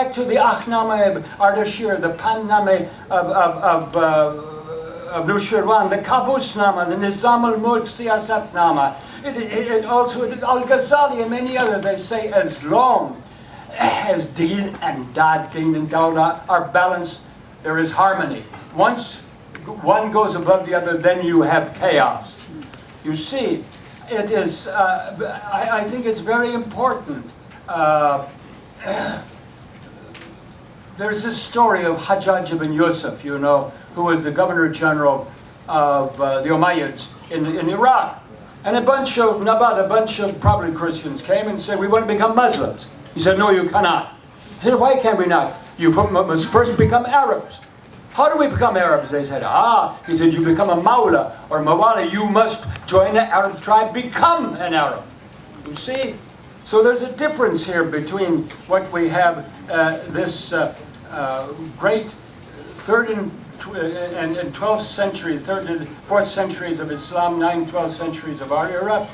Back to the Ahnameh of Ardashir, the Pannameh of Nushirwan, the Kabusnama, the Nizam al-Mulk Siyasatnama. It also, Al-Ghazali and many others, they say as long as Deen and Dad, Deen and Dawla are balanced, there is harmony. Once one goes above the other, then you have chaos. You see, it is, I think it's very important. There's this story of Hajjaj ibn Yusuf, you know, who was the Governor General of the Umayyads in Iraq. And a bunch of probably Christians came and said, we want to become Muslims. He said, no, you cannot. He said, why can't we not? You must first become Arabs. How do we become Arabs? They said, he said, you become a Mawla or Mawali, you must join the Arab tribe, become an Arab. You see? So there's a difference here between what we have, this great 3rd and 12th century, 3rd and 4th centuries of Islam, 9th, 12th centuries of our era.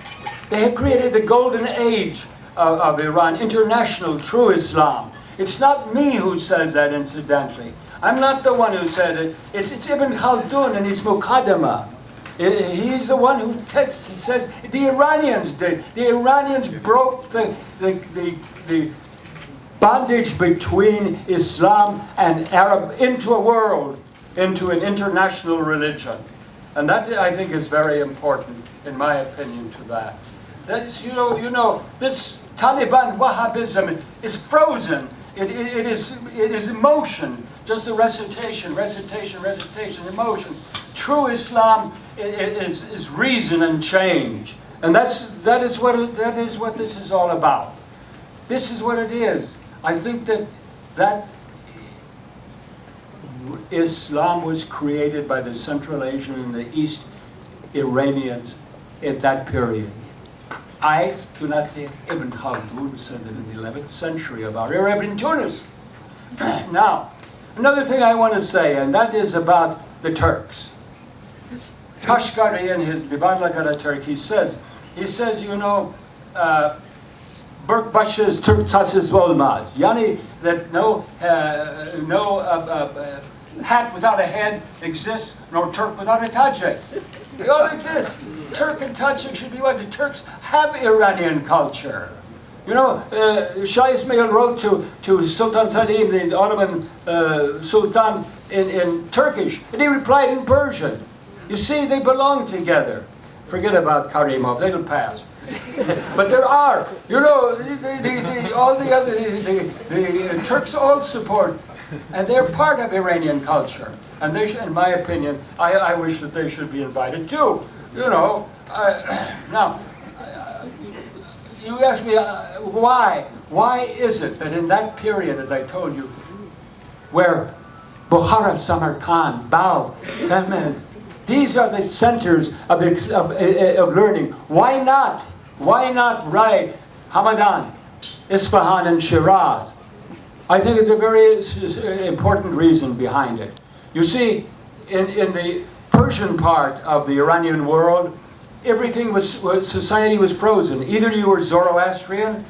They have created the golden age of Iran, international, true Islam. It's not me who says that, incidentally. I'm not the one who said it. It's Ibn Khaldun and his Muqaddamah. He's the one who takes, he says, the Iranians did. The Iranians broke the bondage between Islam and Arab into a world, into an international religion. And that, I think, is very important, in my opinion, to that. That is, you know, this Taliban Wahhabism is frozen. It is emotion, just a recitation, emotion. True Islam is reason and change, and that is what this is all about. This is what it is. I think that Islam was created by the Central Asian and the East Iranians at that period. I do not say Ibn Khaldun said it in the 11th century of our era in Tunis. Now, another thing I want to say, and that is about the Turks. Kashgari in his Divanlagara Turk, he says, you know, Burk Bash's Turk Sasis Volmaz, yani that no hat without a head exists, nor Turk without a Tajik. They all exist. Turk and Tajik should be what the Turks have Iranian culture. You know, Shah Ismail wrote to Sultan Salim, the Ottoman Sultan, in Turkish, and he replied in Persian. You see, they belong together. Forget about Karimov, they'll pass. But there are, you know, the Turks all support, and they're part of Iranian culture. And they should, in my opinion, I wish that they should be invited too. You know, now, you ask me, why? Why is it that in that period, as I told you, where Bukhara, Samarkand, Balkh, Tabriz, these are the centers of learning. Why not? Why not Rai, Hamadan, Isfahan, and Shiraz? I think it's a very important reason behind it. You see, in the Persian part of the Iranian world, everything society was frozen. Either you were Zoroastrian,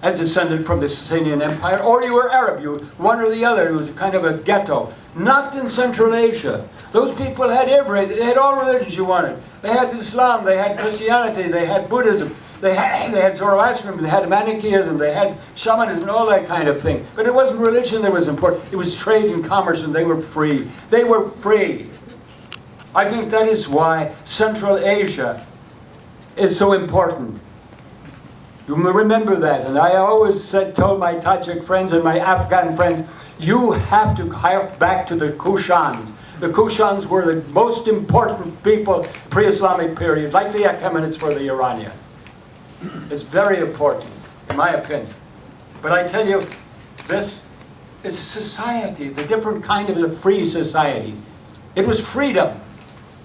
a descendant from the Sasanian Empire, or you were Arab. You were one or the other. It was kind of a ghetto. Not in Central Asia. Those people had everything. They had all religions you wanted. They had Islam, they had Christianity, they had Buddhism, they had Zoroastrianism, they had Manichaeism, they had shamanism, and all that kind of thing. But it wasn't religion that was important. It was trade and commerce, and they were free. They were free. I think that is why Central Asia is so important. You remember that, and I always told my Tajik friends and my Afghan friends, you have to hark back to the Kushans. The Kushans were the most important people pre-Islamic period, like the Emeritus for the Iranian. It's very important, in my opinion. But I tell you, this is society, the different kind of a free society. It was freedom.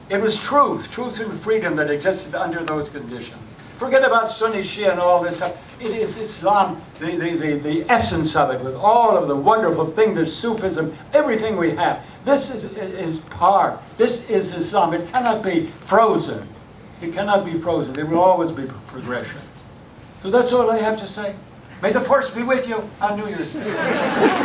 It was truth and freedom that existed under those conditions. Forget about Sunni, Shia, and all this stuff. It is Islam, the essence of it, with all of the wonderful things, the Sufism, everything we have. This is part. This is Islam. It cannot be frozen. It cannot be frozen. It will always be progression. So that's all I have to say. May the force be with you on New Year's Day.